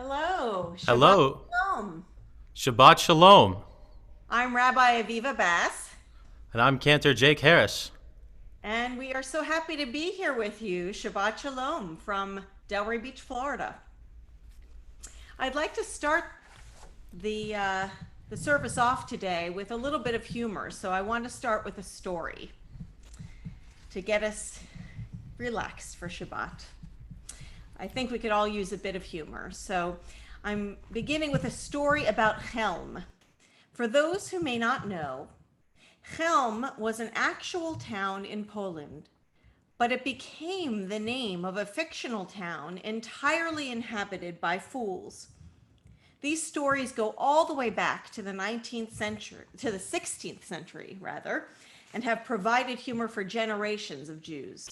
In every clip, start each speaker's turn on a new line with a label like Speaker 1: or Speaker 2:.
Speaker 1: Hello, Shabbat
Speaker 2: Hello,
Speaker 1: Shalom.
Speaker 2: Shabbat Shalom,
Speaker 1: I'm Rabbi Aviva Bass,
Speaker 2: and I'm Cantor Jake Harris.
Speaker 1: and we are so happy to be here with you. Shabbat Shalom from Delray Beach, Florida. I'd like to start the uh, the service off today with a little bit of humor. So I want to start with a story to get us relaxed for Shabbat. I think we could all use a bit of humor. So I'm beginning with a story about Chelm. For those who may not know, Chelm was an actual town in Poland, but it became the name of a fictional town entirely inhabited by fools. These stories go all the way back to the 19th century, to the 16th century rather, and have provided humor for generations of Jews.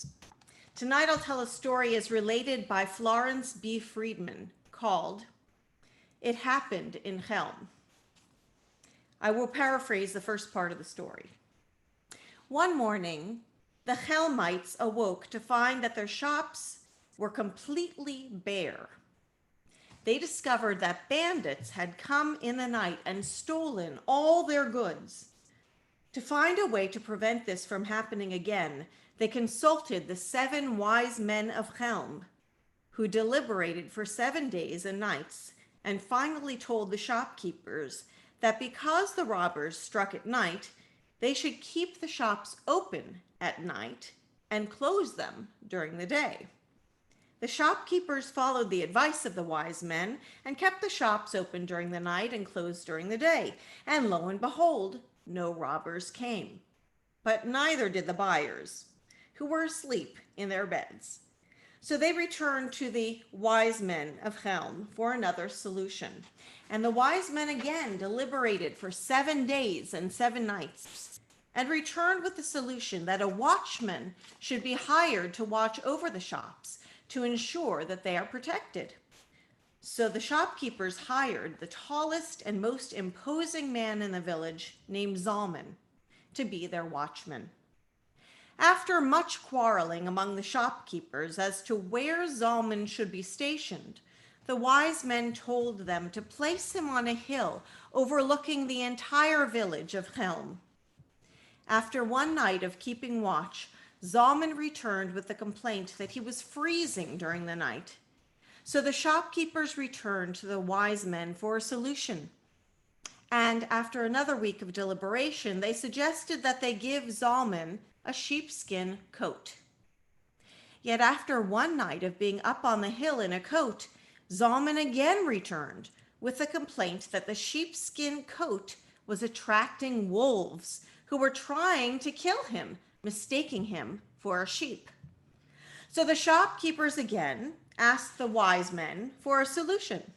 Speaker 1: Tonight I'll tell a story as related by Florence B. Friedman called It Happened in Chelm. I will paraphrase the first part of the story. One morning, the Chelmites awoke to find that their shops were completely bare. They discovered that bandits had come in the night and stolen all their goods. To find a way to prevent this from happening again, they consulted the 7 wise men of Chelm, who deliberated for 7 days and nights, and finally told the shopkeepers that because the robbers struck at night, they should keep the shops open at night and close them during the day. The shopkeepers followed the advice of the wise men and kept the shops open during the night and closed during the day. And lo and behold, no robbers came. But neither did the buyers, who were asleep in their beds. So they returned to the wise men of Chelm for another solution. And the wise men again deliberated for 7 days and 7 nights and returned with the solution that a watchman should be hired to watch over the shops to ensure that they are protected. So the shopkeepers hired the tallest and most imposing man in the village, named Zalman, to be their watchman. After much quarreling among the shopkeepers as to where Zalman should be stationed, the wise men told them to place him on a hill overlooking the entire village of Chelm. After one night of keeping watch, Zalman returned with the complaint that he was freezing during the night. So the shopkeepers returned to the wise men for a solution. And after another week of deliberation, they suggested that they give Zalman a sheepskin coat. Yet after one night of being up on the hill in a coat, Zalman again returned with the complaint that the sheepskin coat was attracting wolves who were trying to kill him, mistaking him for a sheep. So the shopkeepers again asked the wise men for a solution.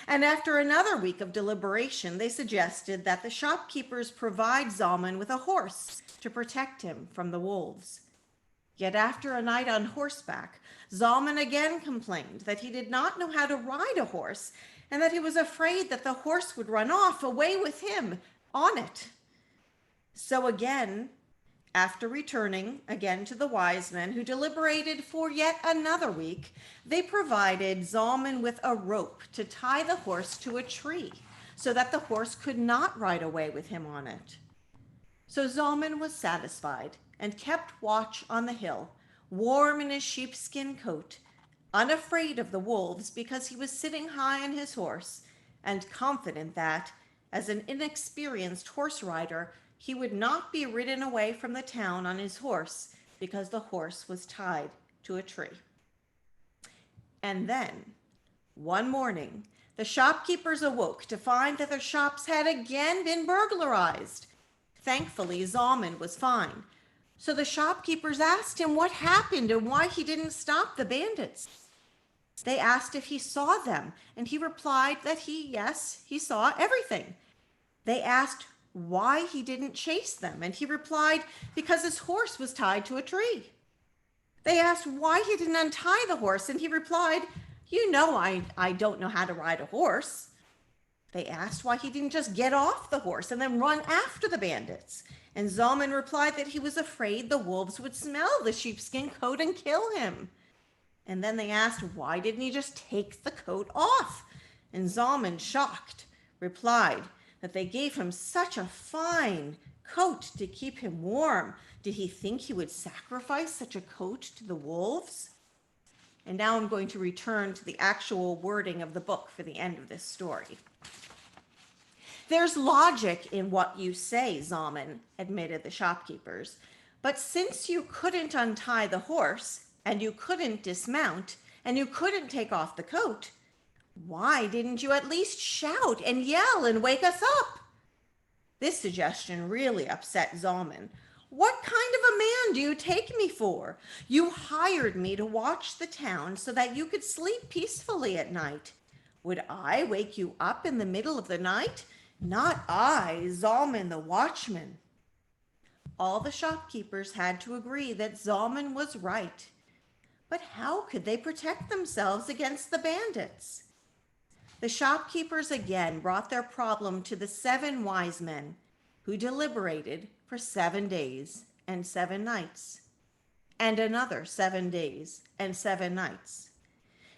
Speaker 1: And after another week of deliberation, they suggested that the shopkeepers provide Zalman with a horse to protect him from the wolves. Yet after a night on horseback, Zalman again complained that he did not know how to ride a horse and that he was afraid that the horse would run off away with him on it. So again, after returning again to the wise men who deliberated for yet another week, they provided Zalman with a rope to tie the horse to a tree so that the horse could not ride away with him on it. So Zalman was satisfied and kept watch on the hill, warm in his sheepskin coat, unafraid of the wolves because he was sitting high on his horse and confident that, as an inexperienced horse rider, he would not be ridden away from the town on his horse because the horse was tied to a tree. And then, one morning, the shopkeepers awoke to find that their shops had again been burglarized. Thankfully, Zalman was fine. So the shopkeepers asked him what happened and why he didn't stop the bandits. They asked if he saw them, and he replied that yes, he saw everything. They asked why he didn't chase them, and he replied because his horse was tied to a tree. They asked why he didn't untie the horse, and he replied, "You know I don't know how to ride a horse." They asked why he didn't just get off the horse and then run after the bandits, and Zalman replied that he was afraid the wolves would smell the sheepskin coat and kill him. And then they asked why didn't he just take the coat off, And Zalman, shocked, replied that they gave him such a fine coat to keep him warm. Did he think he would sacrifice such a coat to the wolves? And now I'm going to return to the actual wording of the book for the end of this story. There's logic in what you say, Zalman, admitted the shopkeepers. But since you couldn't untie the horse, and you couldn't dismount, and you couldn't take off the coat, why didn't you at least shout and yell and wake us up? This suggestion really upset Zalman. What kind of a man do you take me for? You hired me to watch the town so that you could sleep peacefully at night. Would I wake you up in the middle of the night? Not I, Zalman the watchman. All the shopkeepers had to agree that Zalman was right. But how could they protect themselves against the bandits? The shopkeepers again brought their problem to the 7 wise men, who deliberated for 7 days and 7 nights, and another 7 days and 7 nights,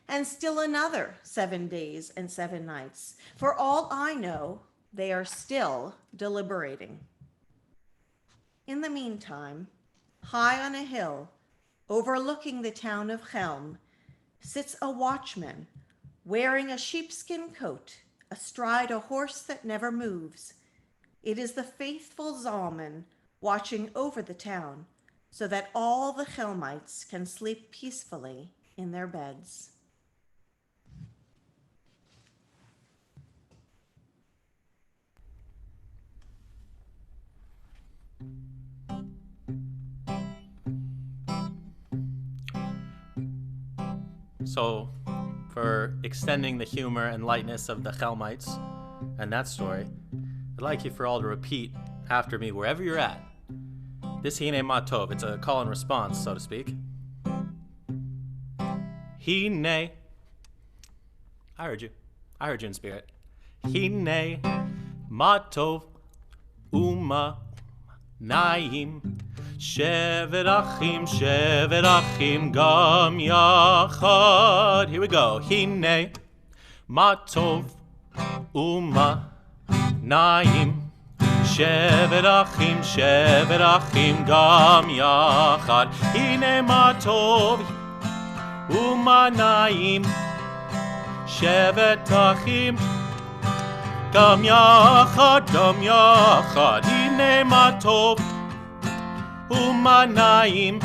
Speaker 1: and still another 7 days and 7 nights. For all I know, they are still deliberating. In the meantime, high on a hill, overlooking the town of Chelm, sits a watchman wearing a sheepskin coat, astride a horse that never moves. It is the faithful Zalman watching over the town so that all the Chelmites can sleep peacefully in their beds.
Speaker 2: So, for extending the humor and lightness of the Chelmites and that story, I'd like you for all to repeat after me wherever you're at. This Hine Matov, it's a call and response, so to speak. Hine. I heard you in spirit. Hine Matov Uma Naim Shevet Achim Gam Yachad. Here we go. Hine Matov Uma Naim Shevet Achim Gam Yachad. Hine Matov Uma Naim Shevet Achim Gam Yachad. Hine Matov Umanaim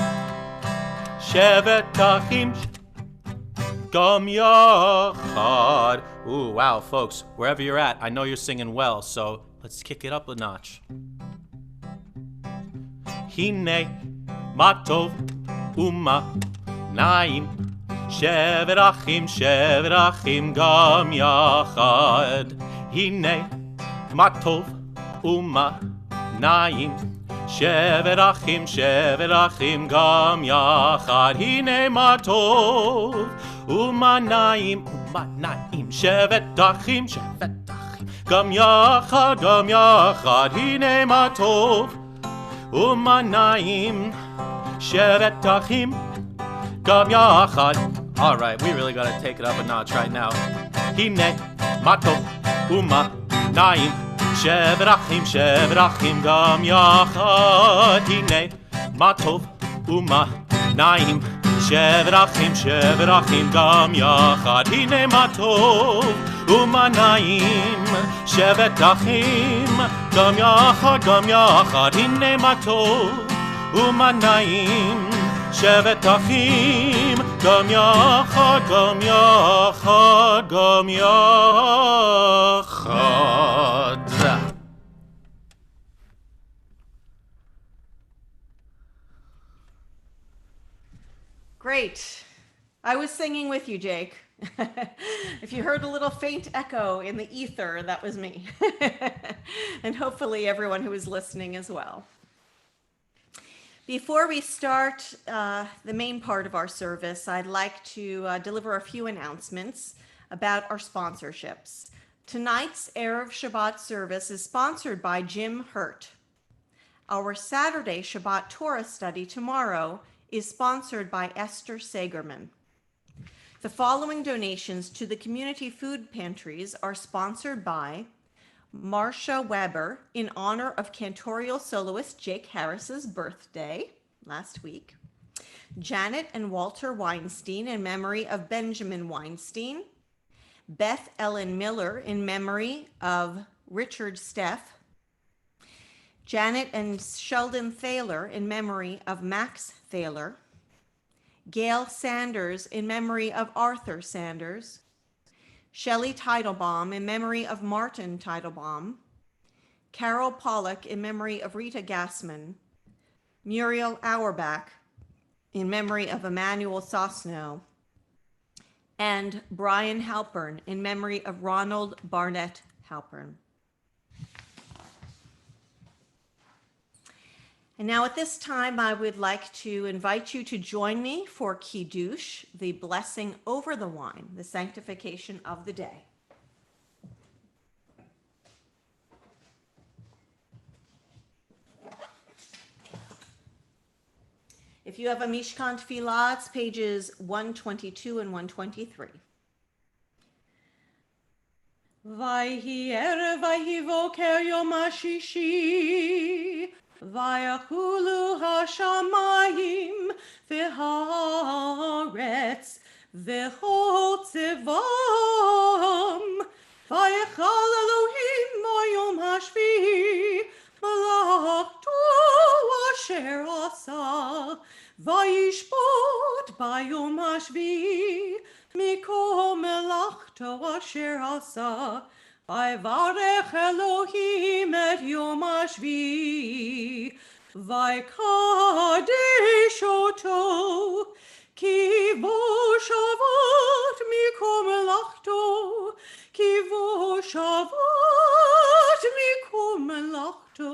Speaker 2: Shevet Achim Gam Yachad. Ooh, wow, folks, wherever you're at, I know you're singing well, so let's kick it up a notch. Hine Matov Umanaim Shevet Achim Gam Yachad. Hine Matov Umanaim Shevet Achim Gam Yachad. Hine Matov Umanaim Shevet Achim Gam Yachad. Hine Matov Umanaim Shevet Achim Gam Yachad. All right, we really gotta take it up a notch right now. Hine Matov Umanaim Shevet Achim Gam Yachad. Hine Matov Umanaim Shevet Achim Gam Yachad. Hine Matov Umanaim Shevet Achim Gam Yachad. Hine Matov Umanaim Shevet Achim Gam Yachad.
Speaker 1: Great. I was singing with you, Jake. If you heard a little faint echo in the ether, that was me. And hopefully everyone who is listening as well. Before we start the main part of our service, I'd like to deliver a few announcements about our sponsorships. Tonight's Erev Shabbat service is sponsored by Jim Hurt. Our Saturday Shabbat Torah study tomorrow is sponsored by Esther Sagerman. The following donations to the community food pantries are sponsored by Marcia Weber in honor of cantorial soloist Jake Harris's birthday last week, Janet and Walter Weinstein in memory of Benjamin Weinstein, Beth Ellen Miller in memory of Richard Steff, Janet and Sheldon Thaler in memory of Max Thaler, Gail Sanders in memory of Arthur Sanders, Shelley Teitelbaum in memory of Martin Teitelbaum, Carol Pollock in memory of Rita Gassman, Muriel Auerbach in memory of Emmanuel Sosno, and Brian Halpern in memory of Ronald Barnett Halpern. And now at this time, I would like to invite you to join me for Kiddush, the blessing over the wine, the sanctification of the day. If you have a Mishkan Tefillah, it's pages 122 and 123. Vayhi Erev vayhi voker yom hashishi vayachulu hashamayim v'haaretz v'chol tzevam vayechal Elohim vayom hashvihi malachto asher asa vayishpot bayom hashvihi mikol melachto asher asa Vavarech Elohim et yom hashvi'i vaykadesh oto ki vo shavat mikol melachto ki vo shavat mikol melachto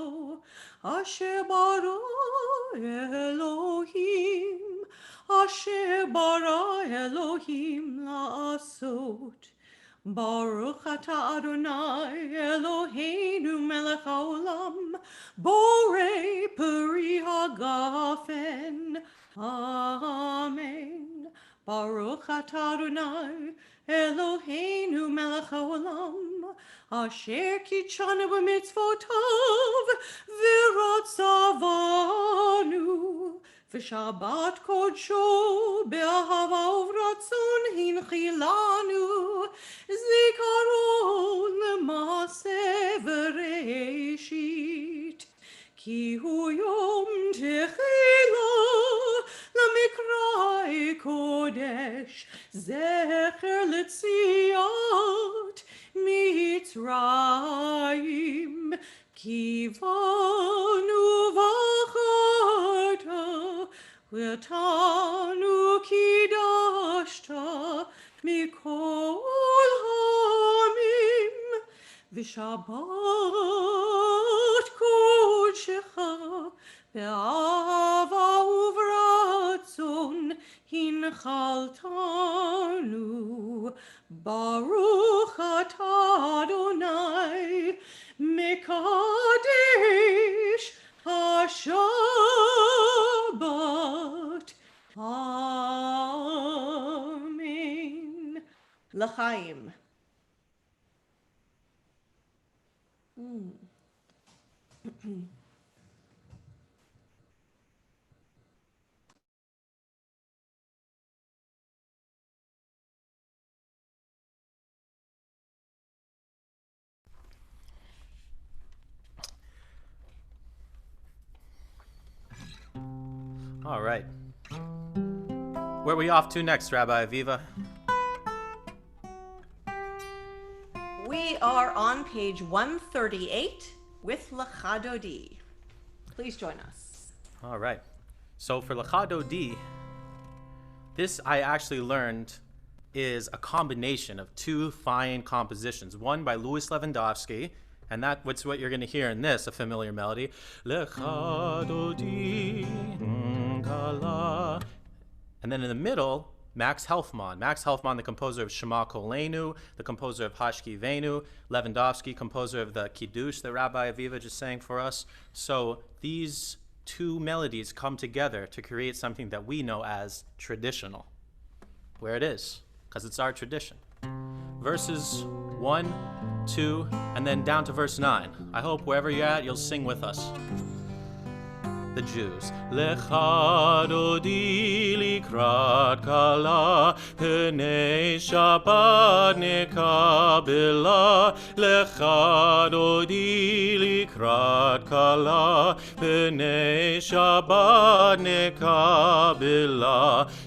Speaker 1: asher bara Elohim la'asot Baruch atah Adonai Eloheinu melech haolam borei peri hagafen. Amen. Baruch atah Adonai Eloheinu melech haolam asher kitshanu b'mitzvotav v'ratzavanu v'shabbat kodsho be'ahava uvratzon hinchilanu zikaron l'maaseh v'reishit ki hu yom techila l'mikra'e kodesh zecher l'tziat mitzrayim ki vanu v'acharta v'tanu kidashta mikol hamim v'shabbat kodshecha be'ava uvratzon hinchaltanu Baruch atah Adonai mekadesh haShabbat. Amen. L'chaim.
Speaker 2: All right. Where are we off to next, Rabbi Aviva?
Speaker 1: We are on page 138 with Lachado Dodi. Please join us.
Speaker 2: All right. So for Lachado Dodi, this I actually learned is a combination of two fine compositions. One by Louis Lewandowski, and that's what you're going to hear in this, a familiar melody. Lachado Dodi, and then in the middle, Max Helfman. Max Helfman, the composer of Shama and V'ahavta, the composer of Hoshi Veinu, Lewandowski, composer of the Kiddush that Rabbi Aviva just sang for us. So these two melodies come together to create something that we know as traditional. Where it is. because it's our tradition. Verses 1, 2, and then down to verse 9. I hope wherever you're at, you'll sing with us. The Jews. Lachado Dodi likrat kala, pnei Shabbat nekabela. Lachado Dodi likrat kala, pnei Shabbat nekabela.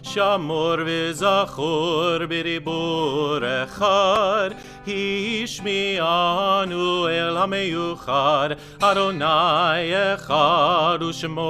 Speaker 2: Shamor v'zachor b'ribur echad, Hishmi'anu el hameyuchad, Adonai echad u'shemo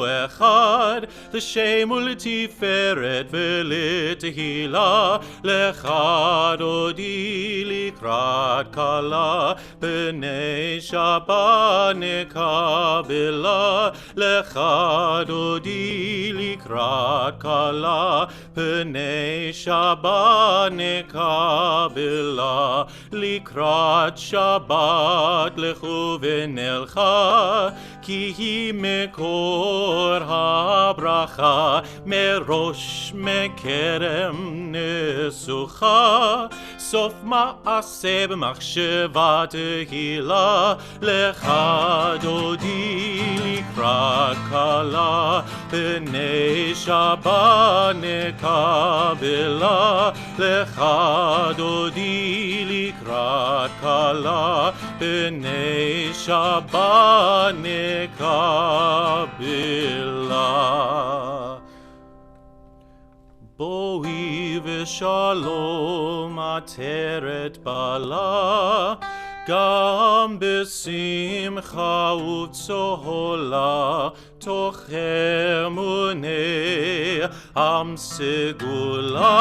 Speaker 2: echad, l'shem u'letiferet v'letehila, Lachado Dodi likrat kala, b'nei Shabbat nekabela. Lachado Dodi likrat kala, b'nei Shabbat nekabela. Likrat Shabbat lechu v'nelcha, ki hi mekor habracha, merosh mekerem nesucha, sof ma'aseh b'machsheva tehila. Lachado Dodi likrat kala, b'nei Shabbat nekabela. Lachado Dodi likrat kala, b'nei Shabbat nekabela. Boi v'shalom ateret bala, gam b'simcha u'tzola, toch emunei am segula.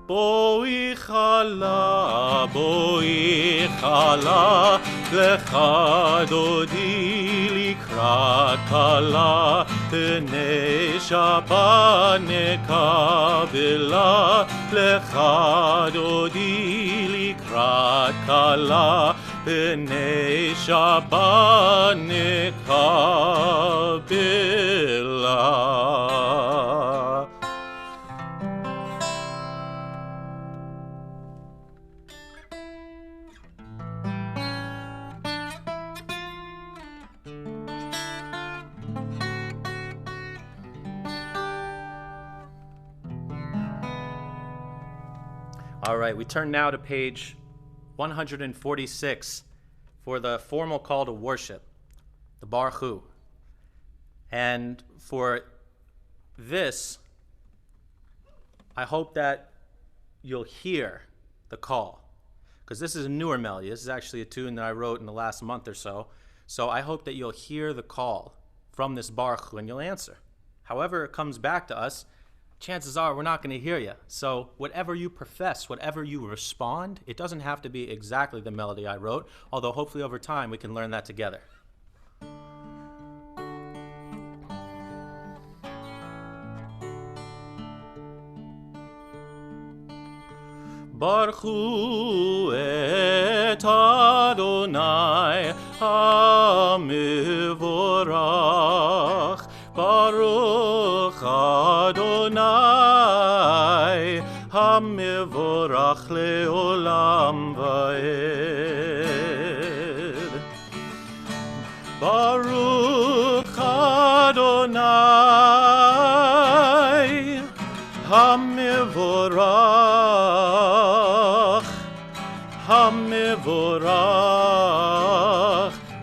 Speaker 2: Boi chala, Lachado Dodi likrat kala, b'nei Shabbat nekabela. Lachado Dodi likrat kala, b'nei Shabbat nekabela. All right, we turn now to page 146 for the formal call to worship, the Baruch Hu. And for this, I hope that you'll hear the call, because this is a newer melody. This is actually a tune that I wrote in the last month or so. So I hope that you'll hear the call from this Baruch Hu and you'll answer. However it comes back to us, chances are we're not going to hear you. So whatever you profess, whatever you respond, it doesn't have to be exactly the melody I wrote, although hopefully over time we can learn that together. Baruch Hu et Adonai HaMevorach, Baruch Adonai HaMevorach le'olam va'ed. Baruch Adonai HaMevorach, HaMevorach,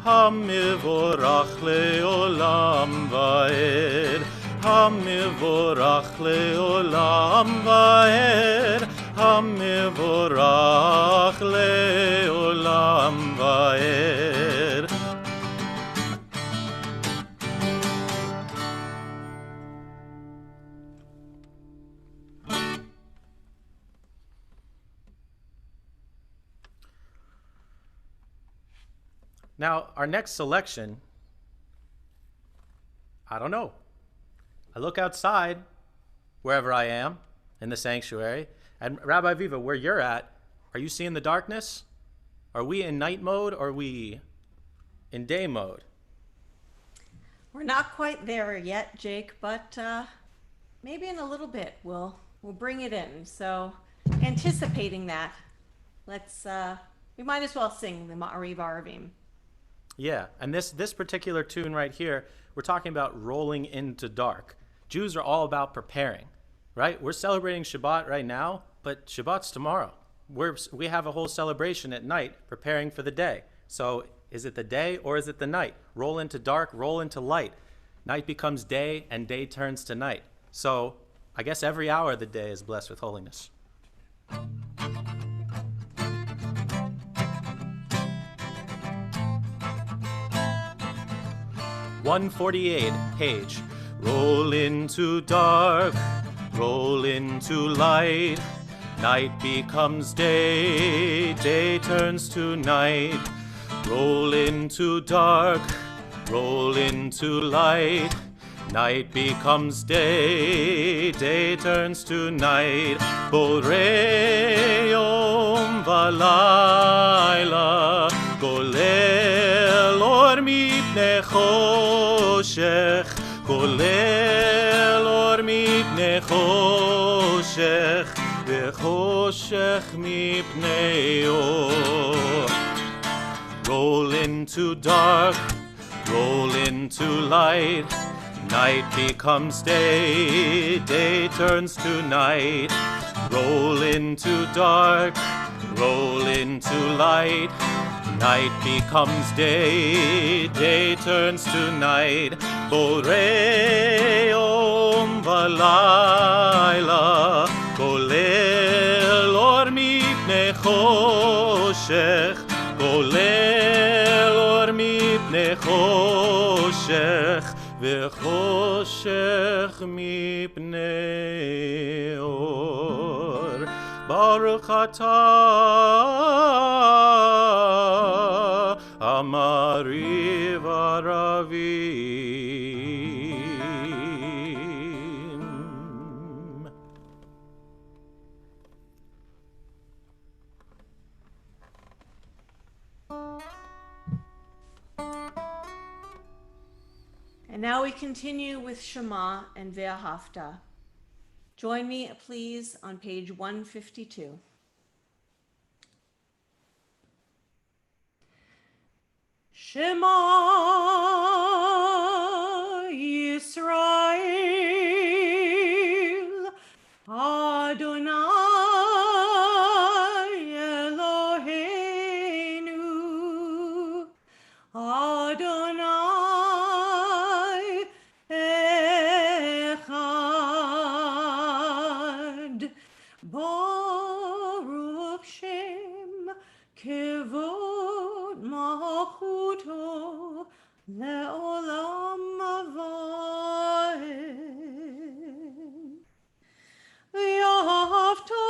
Speaker 2: HaMevorach le'olam va'ed. HaMevorach le'olam va'ed, HaMevorach le'olam va'ed. Now, our next selection, I don't know. I look outside, wherever I am, in the sanctuary, and Rabbi Viva, where you're at, are you seeing the darkness? Are we in night mode, or are we in day mode?
Speaker 1: We're not quite there yet, Jake, but maybe in a little bit we'll we'll bring it in. So anticipating that, we might as well sing the Varavim.
Speaker 2: Yeah, and this particular tune right here, we're talking about rolling into dark. Jews are all about preparing, right? We're celebrating Shabbat right now, but Shabbat's tomorrow. We have a whole celebration at night preparing for the day. So is it the day or is it the night? Roll into dark, roll into light. Night becomes day and day turns to night. So I guess every hour of the day is blessed with holiness. 148 page. Roll into dark, roll into light. Night becomes day, day turns to night. Roll into dark, roll into light. Night becomes day, day turns to night. Borei yom v'layla, golel or mipnei choshech, golel or mipnei choshech, v'choshech mipnei or. Roll into dark, roll into light. Night becomes day, day turns to night. Roll into dark, roll into light. Night becomes day, day turns to night. Borei yom v'layla, golel or mipnei choshech, golel or mipnei choshech, v'choshech mipnei or. Baruch atah amari Varavim.
Speaker 1: And now we continue with Shama and V'ahavta. Join me, please, on page 152. Shema Yisrael, Adonai Eloheinu, Adonai Echad, Baruch Shem Kevod Malchuto Le'olam Avaim. V'ahavta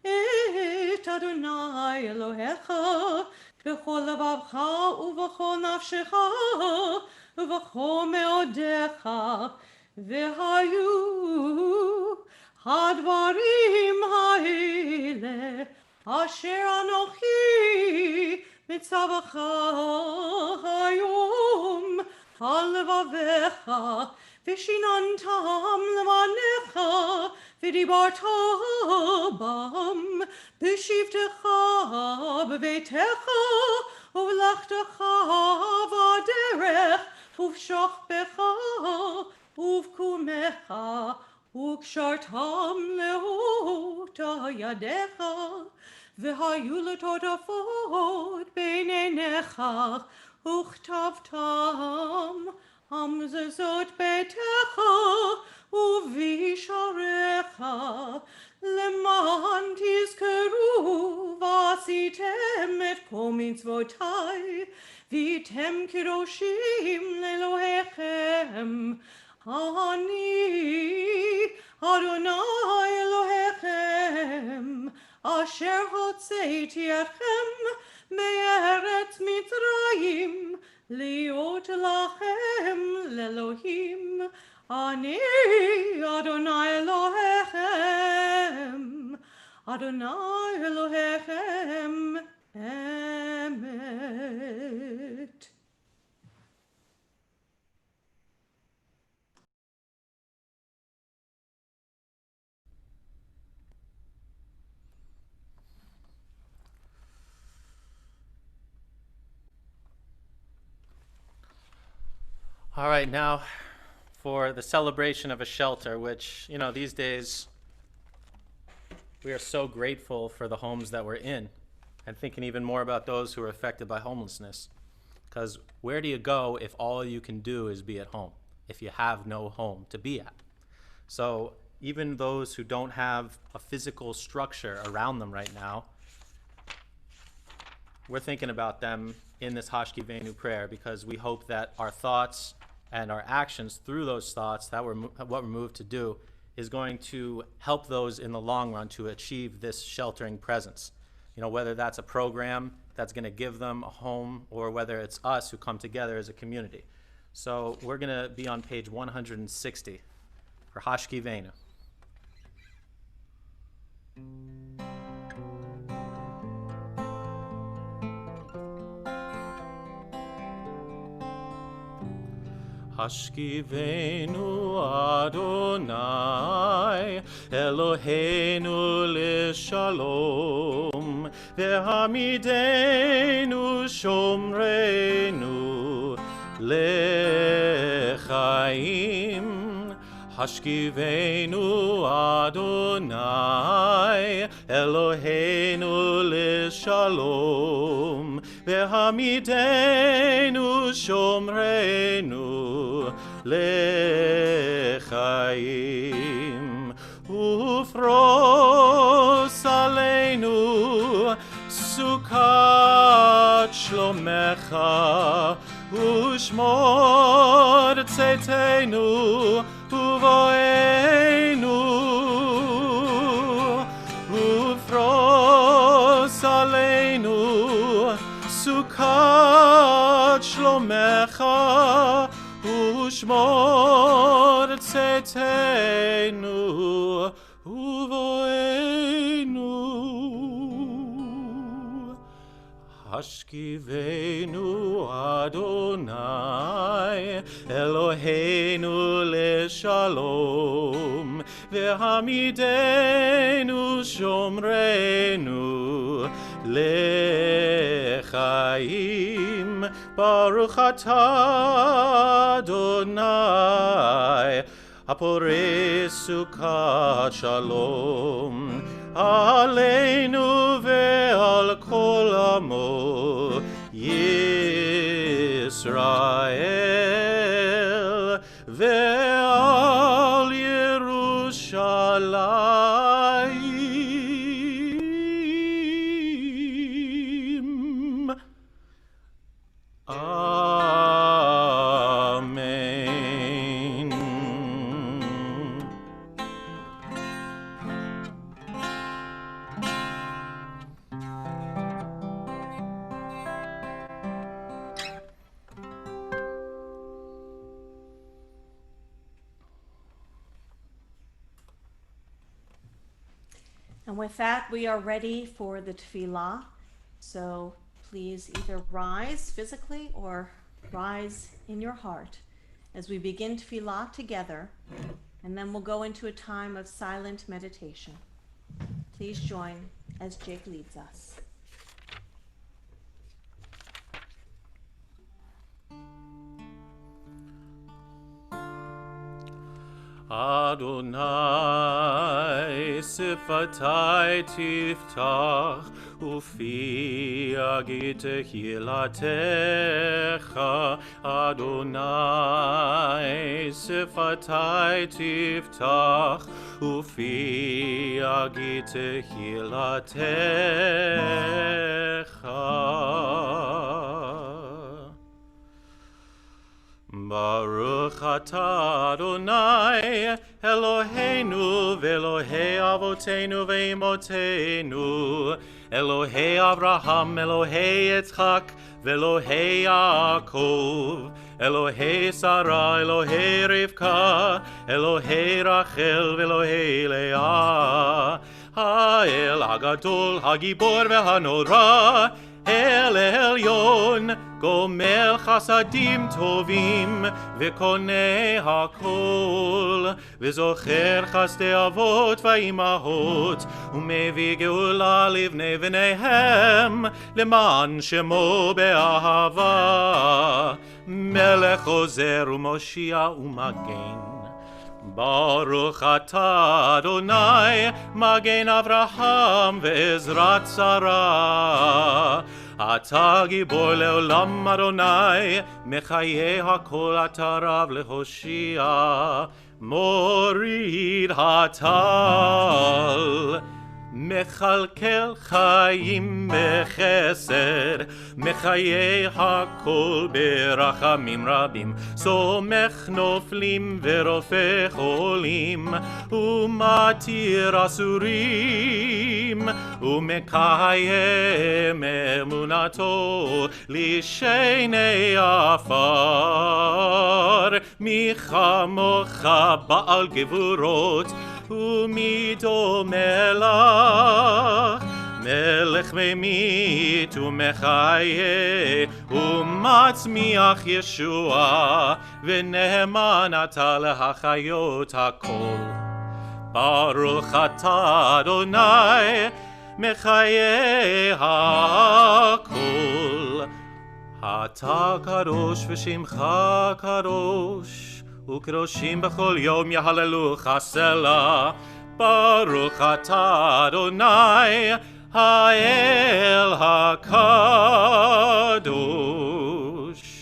Speaker 1: et Adonai Elohecha b'chol lebavcha u'v'chol nafshecha u'v'chol me'odecha v'hayu hadvarim ha'ele asher anochi mitzavacha hayom al levavecha v'shinantam levanecha v'dibarta bam b'shivtecha b'veitecha uv'lachtecha v'aderech uv'shachbecha uv'kumecha וקשרתם להוטה ידיך, והיו לטוטפות בין עיניך, וכתבתם המזוזות ביתך ובשעריך, למען תזכרו ועשיתם את כל מצוותיי, והייתם קדושים לאלוהיכם. אני אדוני אלוהיכם, אשר הוצאתי אתכם מארץ מצרים, להיות לכם לאלוהים. אני אדוני אלוהיכם, אדוני אלוהיכם אמת.
Speaker 2: All right, now for the celebration of a shelter, which, these days we are so grateful for the homes that we're in, and thinking even more about those who are affected by homelessness. Because where do you go if all you can do is be at home, if you have no home to be at? So even those who don't have a physical structure around them right now, we're thinking about them in this Hoshi Veinu prayer, because we hope that our thoughts and our actions through those thoughts, that what we're moved to do, is going to help those in the long run to achieve this sheltering presence. Whether that's a program that's going to give them a home, or whether it's us who come together as a community. So we're going to be on page 160 for Hoshi Veinu. Hoshi Veinu Adonai Eloheinu l'shalom V'hamidenu shomreinu l'chaim. Hoshi Veinu Adonai Eloheinu l'shalom V'hamidenu shomreinu l'chaim. Ufros aleinu sukat shlomecha ushmor tzetenu uvoenu. Ufros aleinu sukat shlomecha ushmor tzetenu uvoenu. Hoshi Veinu Adonai Eloheinu l'shalom V'hamidenu shomreinu l'chaim. Baruch atah Adonai Haporei sukat shalom Aleinu ve'al kol amo Yisrael ve'al Yerushalayim. Amen.
Speaker 1: And with that, we are ready for the tefillah. So please either rise physically or rise in your heart as we begin tefillah together, and then we'll go into a time of silent meditation. Please join as Jake leads us.
Speaker 2: Adonai sifatai tiftach ufi agit hilatecha. Adonai sifatai tiftach ufi agit hilatecha. Baruch atah Adonai Eloheinu v'Elohei avoteinu ve'imoteinu, Elohei Avraham, Elohei Yitzchak, v'Elohei Yaakov, Elohei Sarah, Elohei Rivka, Elohei Rachel, v'Elohei Leah, Ha'el Hagadol, Hagibor v'Hanora, El Elyon, Gomel Chasadim Tovim, V'Konei Hakol, V'Zocher Chasdei Avot V'Imahot, U'Mevi Geula Livnei V'neihem, Leman Shemo Be'ahava. מלך עוזר ומושיע ומגן. ברוך אתה אדוני, מגן אברהם ועזרת שרה. אתה גיבור לעולם אדוני, מחיי הכל אתה רב להושיע. מוריד הטל, מכלכל חיים בחסד, מחיי הכל ברחמים רבים. סומך נופלים ורופא חולים, ומתיר אסורים, ומקיים אמונתו לשני עפר. מי כמוך בעל גבורות, ומי דומה לך, מלך ממית ומחיה, ומצמיח ישוע, ונאמן אתה להחיות הכל. ברוך אתה אדוני, מחיי הכל. אתה קדוש ושמך קדוש, וקדושים בכל יום יהללוך סלה. ברוך אתה אדוני, האל הקדוש.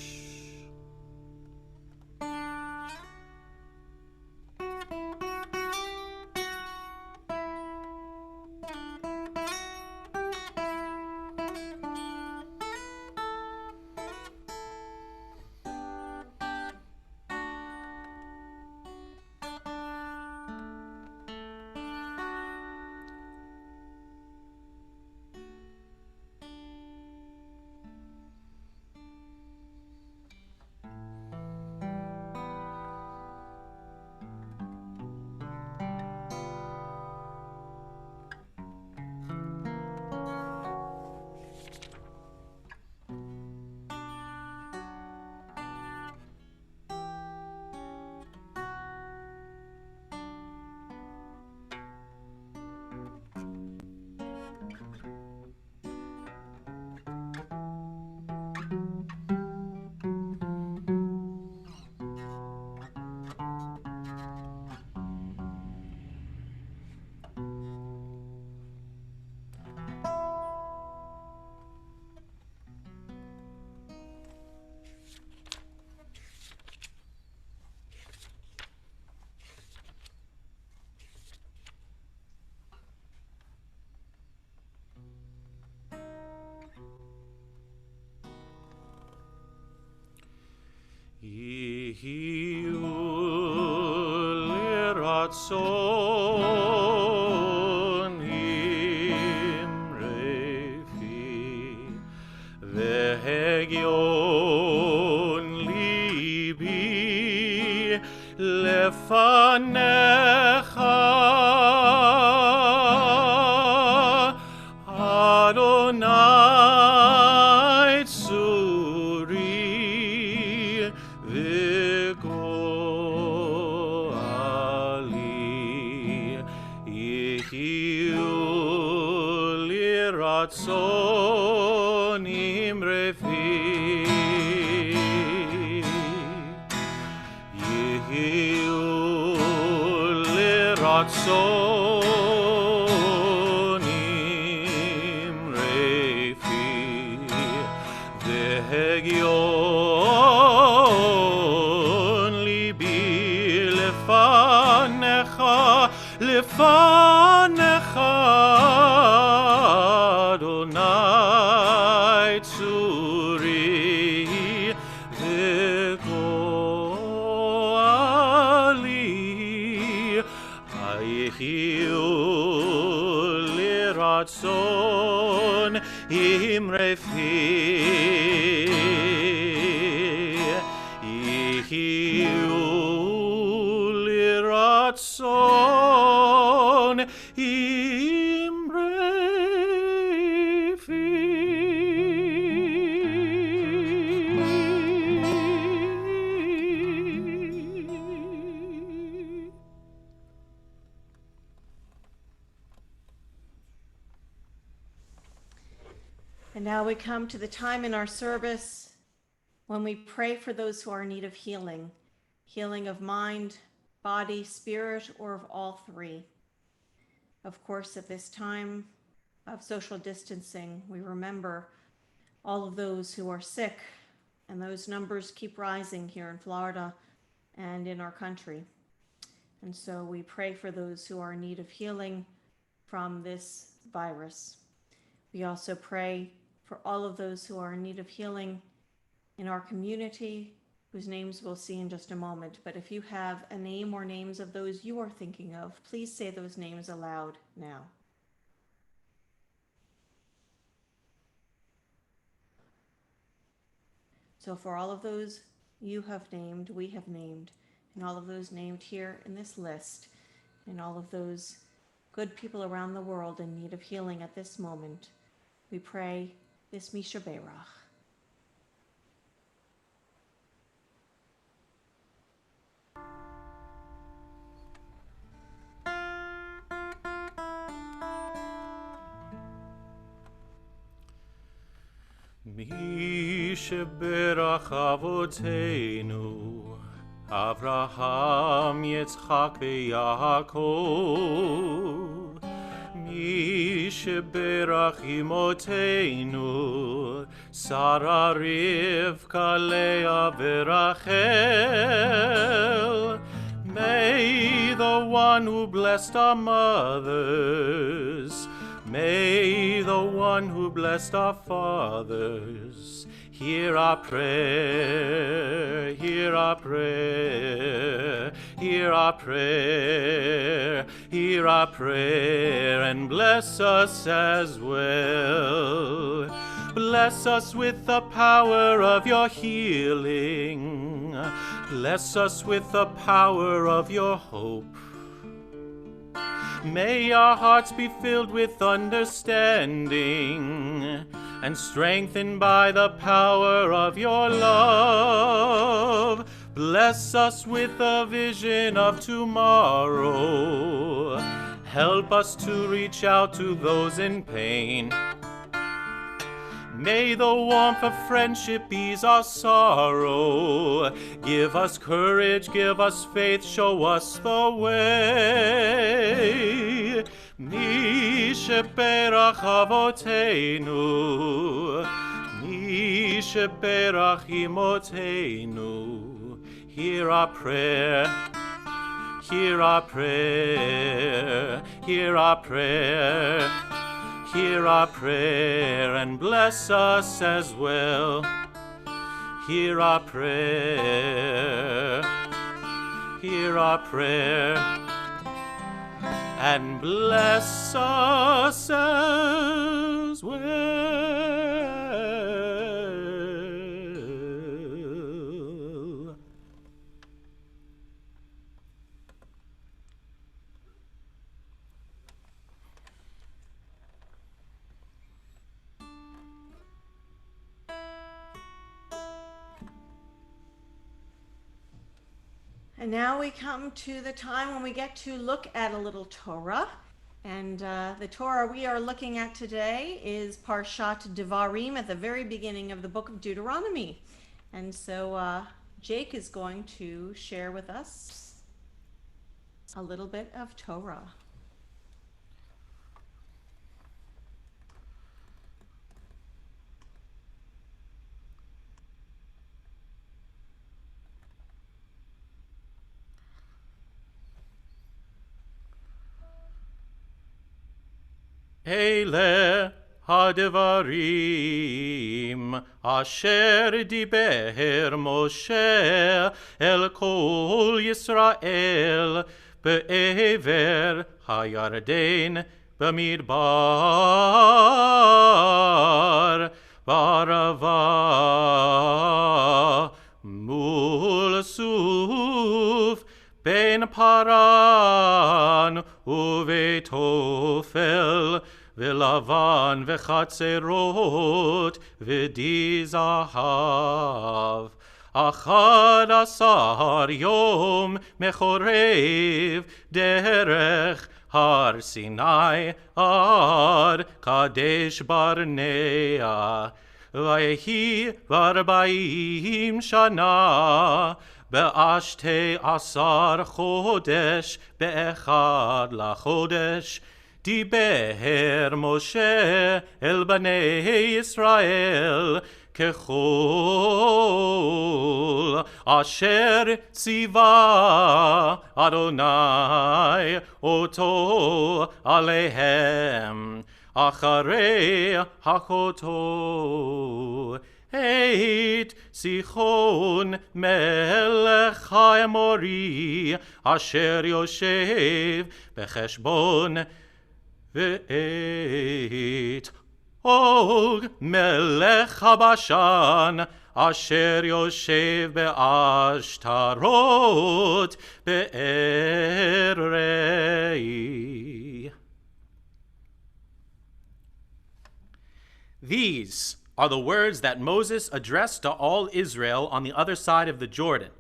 Speaker 2: יהיו לרצון אמרי פי, והגיון ליבי לפניך, אדוני צורי וגואלי. יהיו לרצון אמרי פי, יהיו לרצון אמרי פי, והגיון ליבי לפניך, לפניך, אדוני צורי וגואלי. יהיו לרצון אמרי פי, יהיו לרצון אמרי פי.
Speaker 1: And now we come to the time in our service when we pray for those who are in need of healing, healing of mind, body, spirit, or of all three. Of course, at this time of social distancing, we remember all of those who are sick, and those numbers keep rising here in Florida and in our country. And so we pray for those who are in need of healing from this virus. We also pray for all of those who are in need of healing in our community, whose names we'll see in just a moment. But if you have a name or names of those you are thinking of, please say those names aloud now. So for all of those you have named, we have named, and all of those named here in this list, and all of those good people around the world in need of healing at this moment, we pray this Misha Beirach.
Speaker 2: Mi sheberach avoteinu Avraham, Yitzchak, veYaakov. Mi sheberach imoteinu Sarah, Rivka, Leah, veRachel. May the one who blessed our mothers, may the one who blessed our fathers, hear our prayer, hear our prayer, hear our prayer, hear our prayer, and bless us as well. Bless us with the power of your healing. Bless us with the power of your hope. May our hearts be filled with understanding and strengthened by the power of your love. Bless us with a vision of tomorrow. Help us to reach out to those in pain. May the warmth of friendship ease our sorrow. Give us courage, give us faith, show us the way. Mi sheberach avoteinu, mi sheberach imoteinu. Hear our prayer, hear our prayer, hear our prayer. Hear our prayer and bless us as well. Hear our prayer, hear our prayer, and bless us as well.
Speaker 1: And now we come to the time when we get to look at a little Torah. And the Torah we are looking at today is Parshat Devarim, at the very beginning of the book of Deuteronomy. And so Jake is going to share with us a little bit of Torah.
Speaker 2: Ele hadevarim asher diber Moshe el kol Yisrael be'ever hayarden b'midbar barava mul suf ben paran uvetofel v'lavan v'chatzerot v'di zahav. Achad asar yom mechorev derech har Sinai ad Kadesh barnea ויהי 40 שנה ב12 חודש באחד לחודש דיבר משה אל בני ישראל ככל אשר ציווה אדוני אותו עליהם אחרי הכותו את סיחון מלך האמורי אשר יושב בחשבון ואת אוג מלך הבשן אשר יושב באשתרות בארי. These are the words that Moses addressed to all Israel on the other side of the Jordan,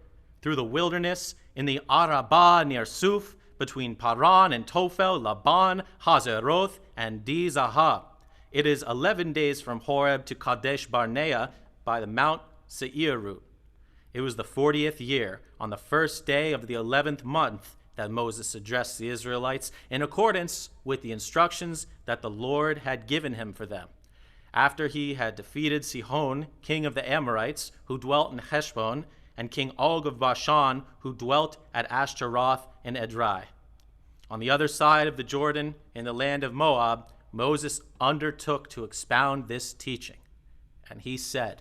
Speaker 2: through the wilderness in the Arabah near Suf, between Paran and Tophel, Laban, Hazeroth, and Dizahab. It is 11 days from Horeb to Kadesh Barnea by the Mount Seir route. It was the 40th year, on the first day of the 11th month, that Moses addressed the Israelites in accordance with the instructions that the Lord had given him for them, after he had defeated Sihon, king of the Amorites, who dwelt in Heshbon, and King Og of Bashan, who dwelt at Ashtaroth in Edrei. On the other side of the Jordan, in the land of Moab, Moses undertook to expound this teaching. And he said,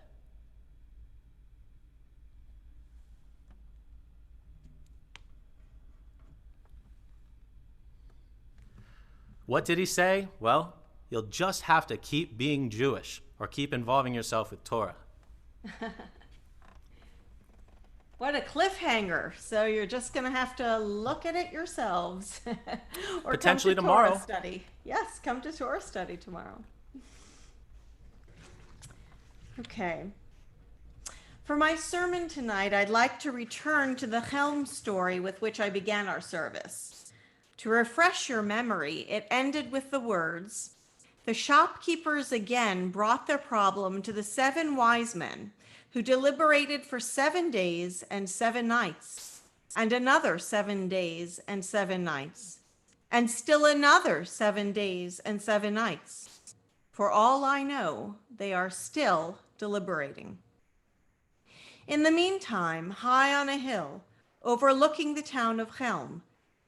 Speaker 2: what did he say? Well, you'll just have to keep being Jewish or keep involving yourself with Torah.
Speaker 1: What a cliffhanger. So you're just going to have to look at it yourselves. Or
Speaker 2: potentially
Speaker 1: come to
Speaker 2: tomorrow.
Speaker 1: Torah study. Yes, come to Torah study tomorrow. Okay. For my sermon tonight, I'd like to return to the Chelm story with which I began our service. To refresh your memory, it ended with the words, "The shopkeepers again brought their problem to the 7 wise men, who deliberated for 7 days and 7 nights, and another 7 days and 7 nights, and still another 7 days and 7 nights. For all I know, they are still deliberating." In the meantime, high on a hill, overlooking the town of Chelm,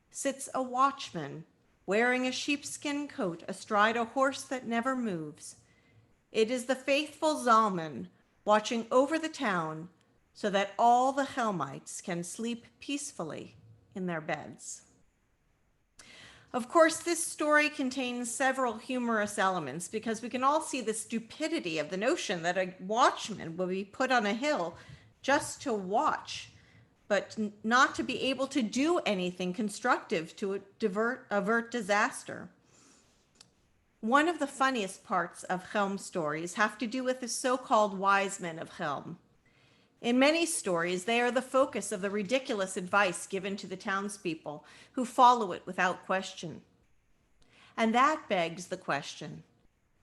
Speaker 1: sits a watchman wearing a sheepskin coat astride a horse that never moves. It is the faithful Zalman, watching over the town so that all the Chelmites can sleep peacefully in their beds. Of course, this story contains several humorous elements because we can all see the stupidity of the notion that a watchman will be put on a hill just to watch, but not to be able to do anything constructive to avert disaster. One of the funniest parts of Chelm stories have to do with the so-called wise men of Chelm. In many stories, they are the focus of the ridiculous advice given to the townspeople who follow it without question. And that begs the question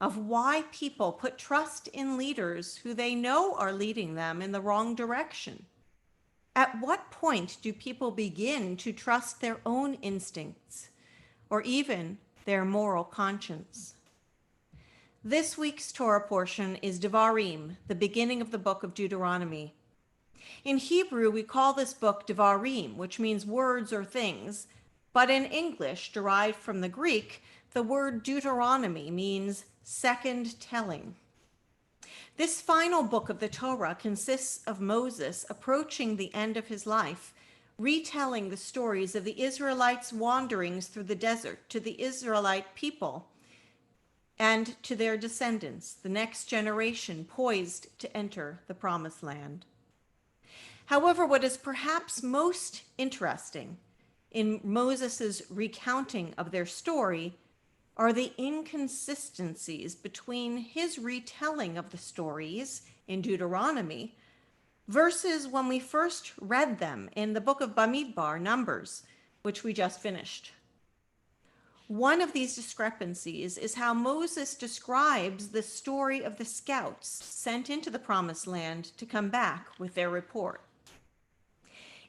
Speaker 1: of why people put trust in leaders who they know are leading them in the wrong direction. At what point do people begin to trust their own instincts or even their moral conscience? This week's Torah portion is Devarim, the beginning of the book of Deuteronomy. In Hebrew, we call this book Devarim, which means words or things, but in English, derived from the Greek, the word Deuteronomy means second telling. This final book of the Torah consists of Moses approaching the end of his life, retelling the stories of the Israelites' wanderings through the desert to the Israelite people and to their descendants, the next generation poised to enter the promised land. However, what is perhaps most interesting in Moses' recounting of their story are the inconsistencies between his retelling of the stories in Deuteronomy versus when we first read them in the book of Bamidbar, Numbers, which we just finished. One of these discrepancies is how Moses describes the story of the scouts sent into the Promised Land to come back with their report.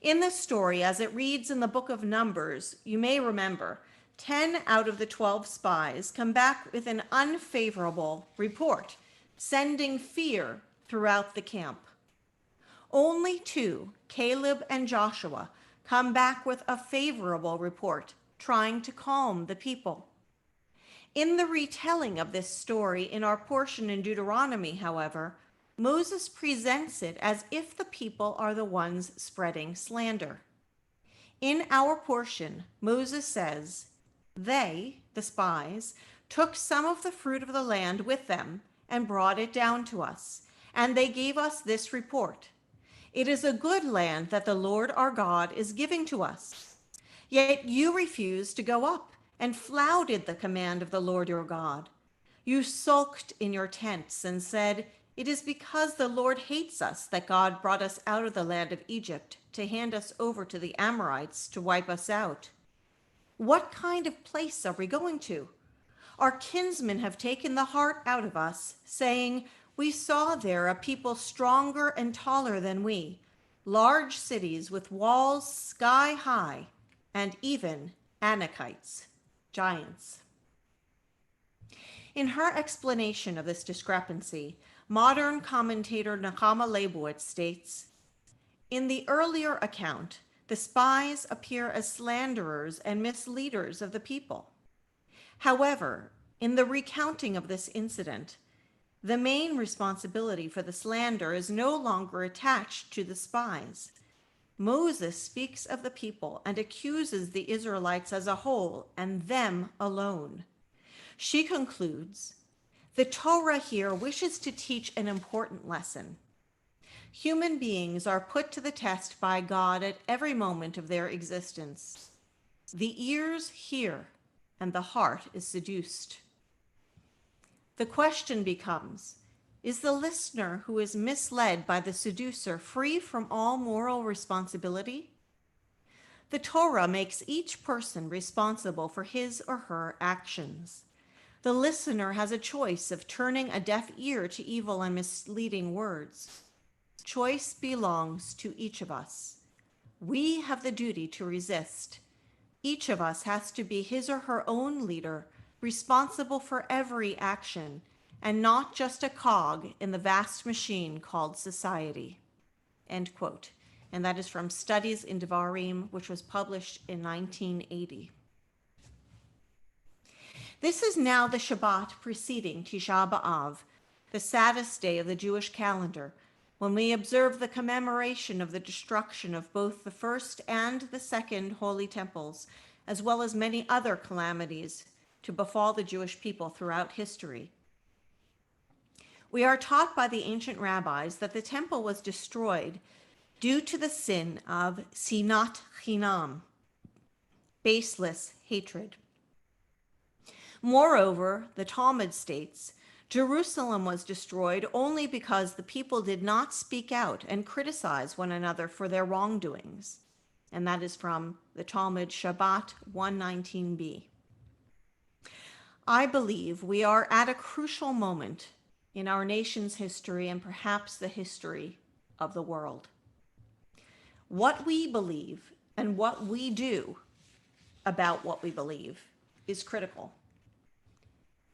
Speaker 1: In this story, as it reads in the book of Numbers, you may remember 10 out of the 12 spies come back with an unfavorable report, sending fear throughout the camp. Only 2, Caleb and Joshua, come back with a favorable report, trying to calm the people. In the retelling of this story in our portion in Deuteronomy, however, Moses presents it as if the people are the ones spreading slander. In our portion, Moses says, "They, the spies, took some of the fruit of the land with them and brought it down to us, and they gave us this report. It is a good land that the Lord our God is giving to us. Yet you refused to go up and flouted the command of the Lord your God. You sulked in your tents and said, 'It is because the Lord hates us that God brought us out of the land of Egypt to hand us over to the Amorites to wipe us out. What kind of place are we going to? Our kinsmen have taken the heart out of us, saying, we saw there a people stronger and taller than we, large cities with walls sky high, and even Anakites, giants.'" In her explanation of this discrepancy, modern commentator Nechama Leibowitz states, "In the earlier account, the spies appear as slanderers and misleaders of the people. However, in the recounting of this incident, the main responsibility for the slander is no longer attached to the spies. Moses speaks of the people and accuses the Israelites as a whole and them alone. She concludes, the Torah here wishes to teach an important lesson. Human beings are put to the test by God at every moment of their existence. The ears hear and the heart is seduced. The question becomes, is the listener who is misled by the seducer free from all moral responsibility? The Torah makes each person responsible for his or her actions. The listener has a choice of turning a deaf ear to evil and misleading words. Choice belongs to each of us. We have the duty to resist. Each of us has to be his or her own leader, responsible for every action, and not just a cog in the vast machine called society." End quote. And that is from Studies in Devarim, which was published in 1980. This is now the Shabbat preceding Tisha B'Av, the saddest day of the Jewish calendar, when we observe the commemoration of the destruction of both the first and the second holy temples, as well as many other calamities to befall the Jewish people throughout history. We are taught by the ancient rabbis that the temple was destroyed due to the sin of sinat chinam, baseless hatred. Moreover, the Talmud states, Jerusalem was destroyed only because the people did not speak out and criticize one another for their wrongdoings. And that is from the Talmud Shabbat 119b. I believe we are at a crucial moment in our nation's history and perhaps the history of the world. What we believe and what we do about what we believe is critical.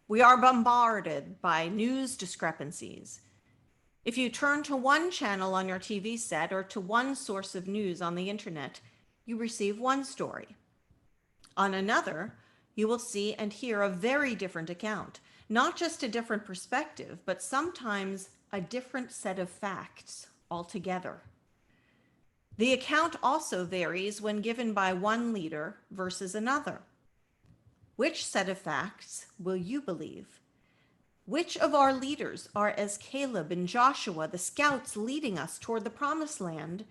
Speaker 1: We are bombarded by news discrepancies. If you turn to one channel on your TV set or to one source of news on the internet, you receive one story. On another, you will see and hear a very different account, not just a different perspective, but sometimes a different set of facts altogether. The account also varies when given by one leader versus another. Which set of facts will you believe? Which of our leaders are as Caleb and Joshua, the scouts leading us toward the promised land,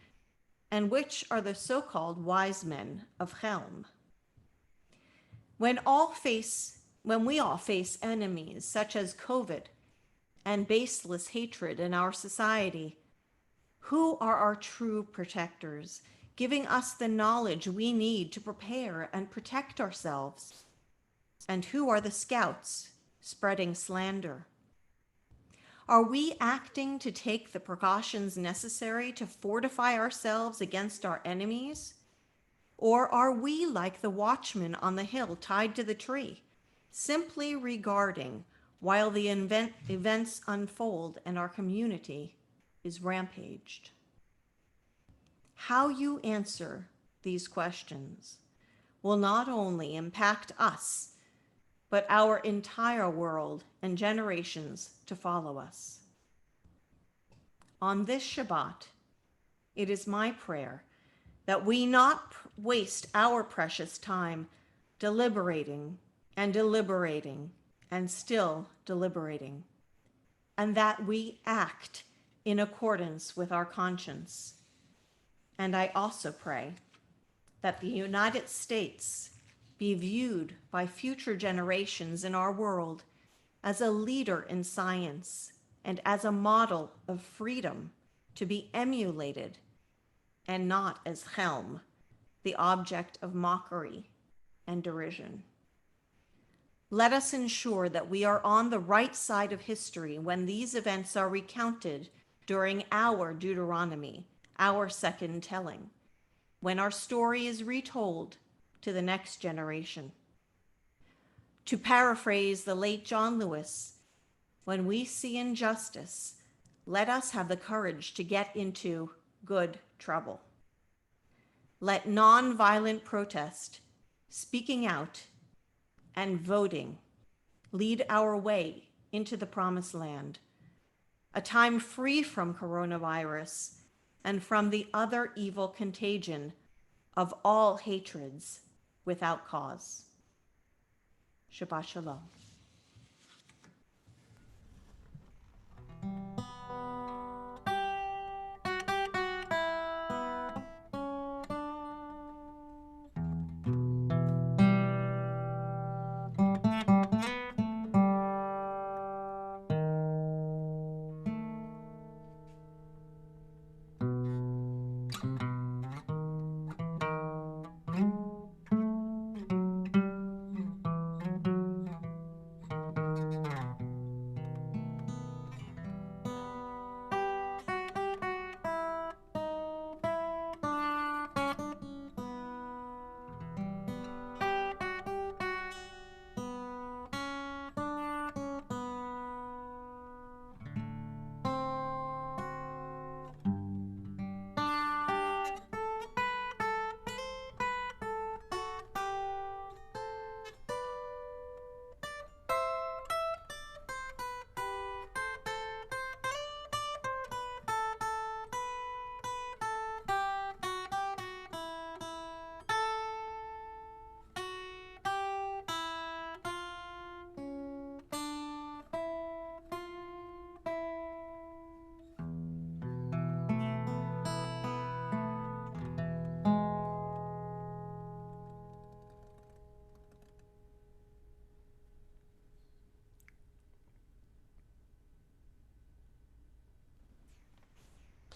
Speaker 1: and which are the so-called wise men of Chelm? When we all face enemies such as COVID and baseless hatred in our society, who are our true protectors, giving us the knowledge we need to prepare and protect ourselves? And who are the scouts spreading slander? Are we acting to take the precautions necessary to fortify ourselves against our enemies? Or are we like the watchman on the hill tied to the tree, simply regarding while the events unfold and our community is rampaged? How you answer these questions will not only impact us, but our entire world and generations to follow us. On this Shabbat, it is my prayer that we not waste our precious time deliberating and deliberating and still deliberating, and that we act in accordance with our conscience. And I also pray that the United States be viewed by future generations in our world as a leader in science and as a model of freedom to be emulated, and not as Chelm, the object of mockery and derision. Let us ensure that we are on the right side of history when these events are recounted during our Deuteronomy, our second telling, when our story is retold to the next generation. To paraphrase the late John Lewis, when we see injustice, let us have the courage to get into good trouble. Let nonviolent protest, speaking out, and voting lead our way into the promised land, a time free from coronavirus and from the other evil contagion of all hatreds without cause. Shabbat Shalom.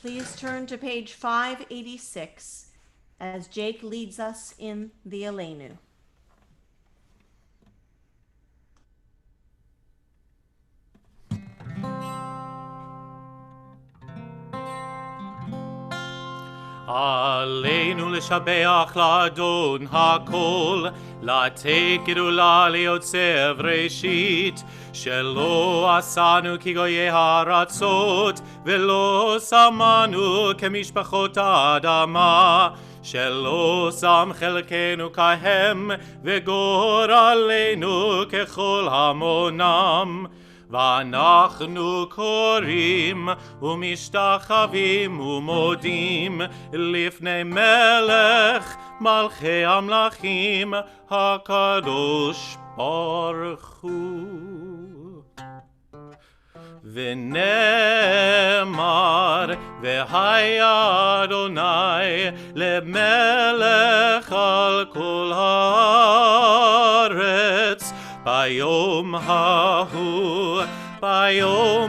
Speaker 1: Please turn to page 586 as Jake leads us in the Elenu.
Speaker 2: עלינו לשבח לאדון הכל, לתת גדולה ליוצר ראשית, שלא עשנו כגויי הארצות, ולא שמנו כמשפחות האדמה, שלא שם חלקנו כהם, וגורלנו ככל המונם. ואנחנו קוראים ומשתחווים ומודים לפני מלך מלכי המלכים הקדוש ברוך הוא. ונאמר והיה אדוני למלך על כל הארץ ביום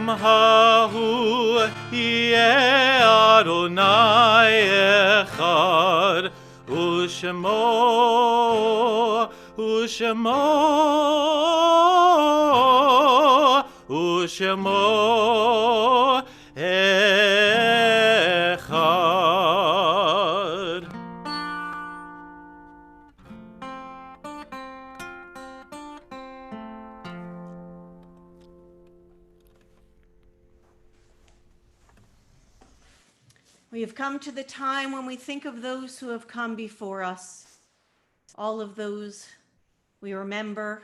Speaker 2: ההוא יהיה אדוני אחד ושמו Ushemo Echad.
Speaker 1: We have come to the time when we think of those who have come before us, all of those we remember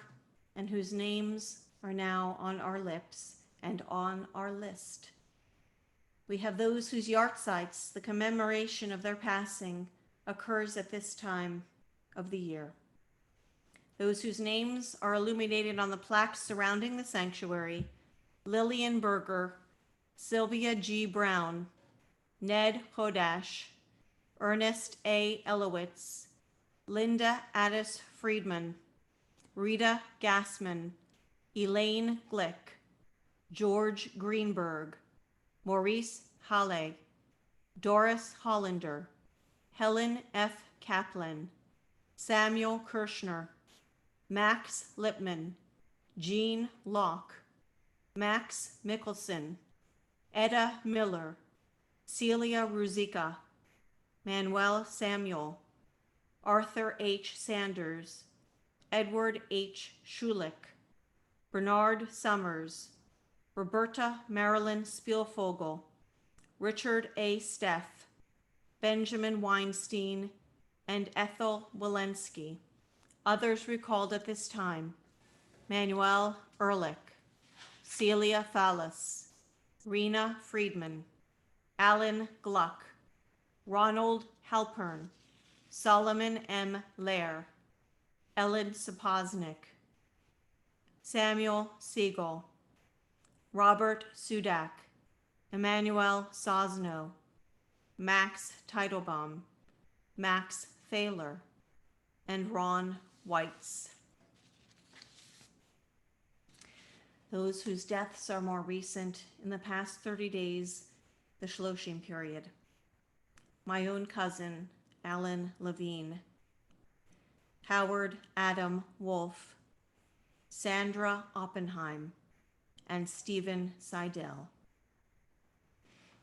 Speaker 1: and whose names are now on our lips and on our list. We have those whose yahrzeits, the commemoration of their passing, occurs at this time of the year. Those whose names are illuminated on the plaques surrounding the sanctuary: Lillian Berger, Sylvia G. Brown, Ned Hodash, Ernest A. Elowitz, Linda Addis Friedman, Rita Gassman, Elaine Glick, George Greenberg, Maurice Halle, Doris Hollander, Helen F. Kaplan, Samuel Kirshner, Max Lipman, Jean Locke, Max Mickelson, Etta Miller, Celia Ruzicka, Manuel Samuel, Arthur H. Sanders, Edward H. Schulich, Bernard Summers, Roberta Marilyn Spielvogel, Richard A. Steff, Benjamin Weinstein, and Ethel Walensky. Others recalled at this time: Manuel Ehrlich, Celia Fallis, Rena Friedman, Alan Gluck, Ronald Halpern, Solomon M. Lair, Ellen Sapoznik, Samuel Siegel, Robert Sudak, Emmanuel Sosno, Max Teitelbaum, Max Thaler, and Ron Weitz. Those whose deaths are more recent, in the past 30 days, the Shloshim period: my own cousin, Alan Levine, Howard Adam Wolf, Sandra Oppenheim, and Stephen Seidel.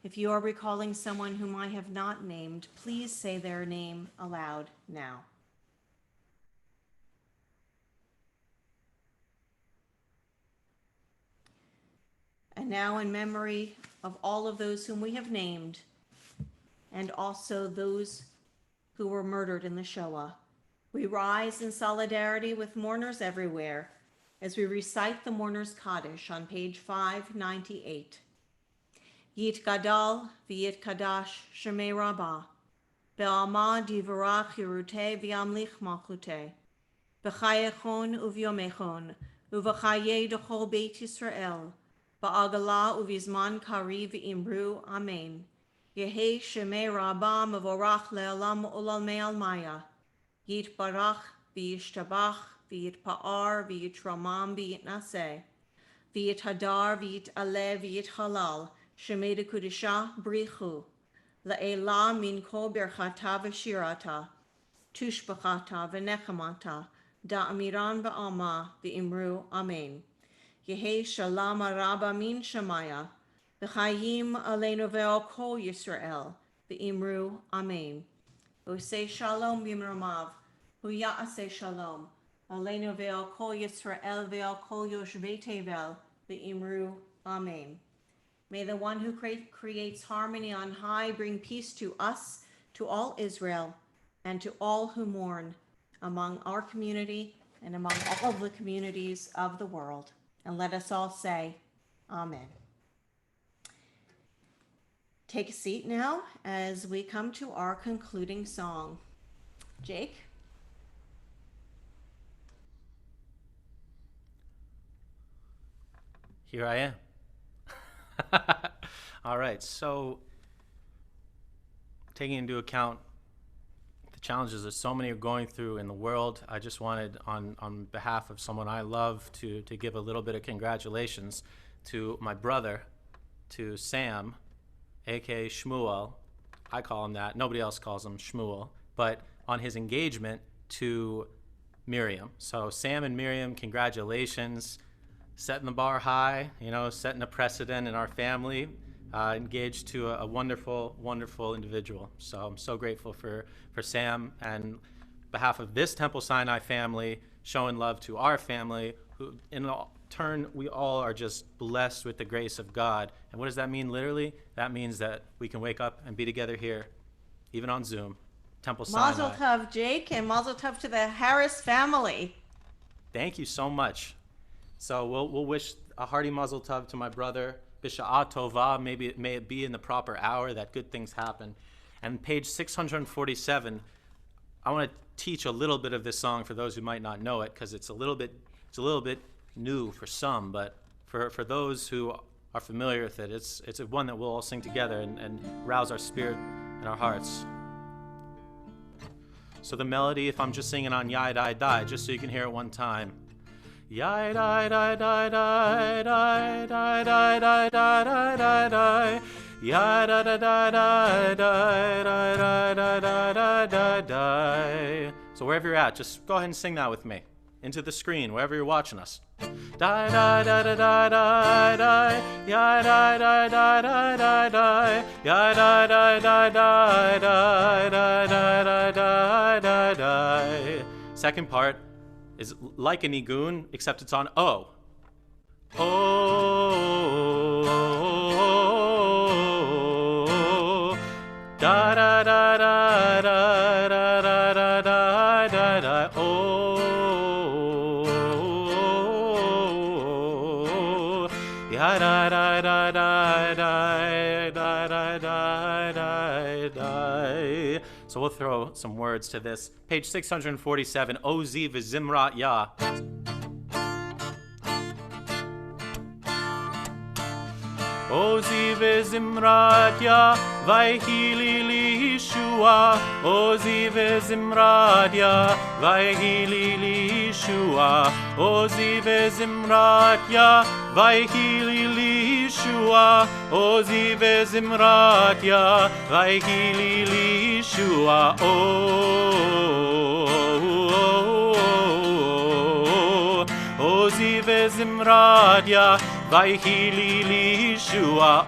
Speaker 1: If you are recalling someone whom I have not named, please say their name aloud now. And now, in memory of all of those whom we have named, and also those who were murdered in the Shoah, we rise in solidarity with mourners everywhere as we recite the Mourner's Kaddish on page 598. Yit Gadal v'yit Kadash Shemei Rabbah, Be'alma divarach Yeruteh v'yamlich malchuteh, B'chayechon uvyomechon, Uv'chayei d'chol Beit Yisrael, Ba'agala uvizman kari v'imru, Amen. Yehi Shemei Rabbah mevorach le'olam u'lalmei almaya, Yit barach v'yishtabach, v'yit pa'ar, v'yit ramam, v'yit naseh, v'yit hadar, v'yit aleh, v'yit halal, Shemei de Kudisha brichu, la'ela min kol berchata v'shirata, tushbachata v'nechamata, da'amiran ba'alma, v'imru, Amen. Yehi shalom araba min shamaya, v'chayim Elenu ve'al kol Yisrael, v'imru, Amen. Usei shalom b'imromav, huya'aseh shalom, Elenu ve'al kol Yisrael ve'al kol yoshvei tevel, v'imru, Amen. May the one who creates harmony on high bring peace to us, to all Israel, and to all who mourn among our community and among all of the communities of the world. And let us all say, Amen. Take a seat now as we come to our concluding song. Jake?
Speaker 2: Here I am. All right, so taking into account the challenges that so many are going through in the world, I just wanted, on behalf of someone I love, to give a little bit of congratulations to my brother, to Sam, aka Shmuel. I call him that. Nobody else calls him Shmuel. But on his engagement to Miriam. So Sam and Miriam, congratulations. Setting the bar high, setting a precedent in our family, engaged to a wonderful, wonderful individual. So I'm so grateful for Sam, and on behalf of this Temple Sinai family, showing love to our family, who in turn, we all are just blessed with the grace of God. And what does that mean literally? That means that we can wake up and be together here, even on Zoom. Temple Sinai.
Speaker 1: Mazel tov, Jake, and mazel tov to the Harris family.
Speaker 2: Thank you so much. So we'll wish a hearty mazel tov to my brother, B'sha'a tova, may it be in the proper hour that good things happen. And page 647, I want to teach a little bit of this song for those who might not know it, because it's a little bit new for some, but for those who are familiar with it, it's one that we'll all sing together and rouse our spirit and our hearts. So the melody, if I'm just singing on Yai Dai Dai, just so you can hear it one time. Yai Dai Dai Dai Dai Dai Dai Dai Dai Dai Dai Dai Yai Dai Dai Dai Dai Dai Dai Dai Dai Dai Dai. So wherever you're at, just go ahead and sing that with me. Into the screen, wherever you're watching us. Dai Dai Dai Dai Dai Dai Dai Yai Dai Dai Dai Dai Dai Dai Yai Dai Dai Dai Dai Dai Dai Dai Dai Dai Dai. Second part is like a nigun, except it's on O. O. Da da da da da da da da da da da. O. Ya da da da da da da da da da da. So we'll throw some words to this. Page 647, Ozi v'zimrat ya. Ozi v'zimrat ya, vayhi li Yeshua. Ozi v'zimrat ya, vayhi li Yeshua. Ozi v'zimrat ya, vayhi li Yeshua. Ozi v'zimrat ya, vayhi li Yeshua. Ozi v'zimrat ya, vayhi li Yeshua.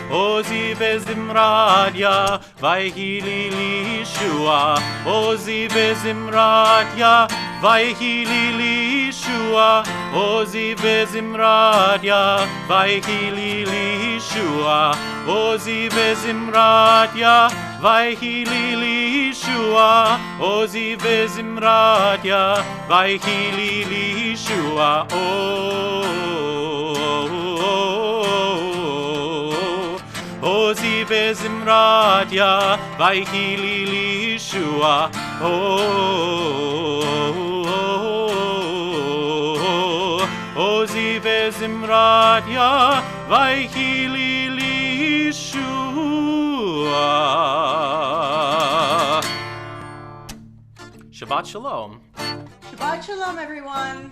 Speaker 2: Ozi v'zimrat ya, vayhi li Yeshua. Ozi v'zimrat ya, vayhi li Yeshua. Ozi v'zimrat ya, vayhi li Yeshua. Ozi v'zimrat ya, vayhi li Yeshua. Ozi v'zimrat ya, vayhi li Yeshua. Ozi v'zimrat ya, vayhi li Yeshua. Ozi v'zimrat ya, vayhi li Yeshua. Shabbat Shalom.
Speaker 1: Shabbat Shalom, everyone.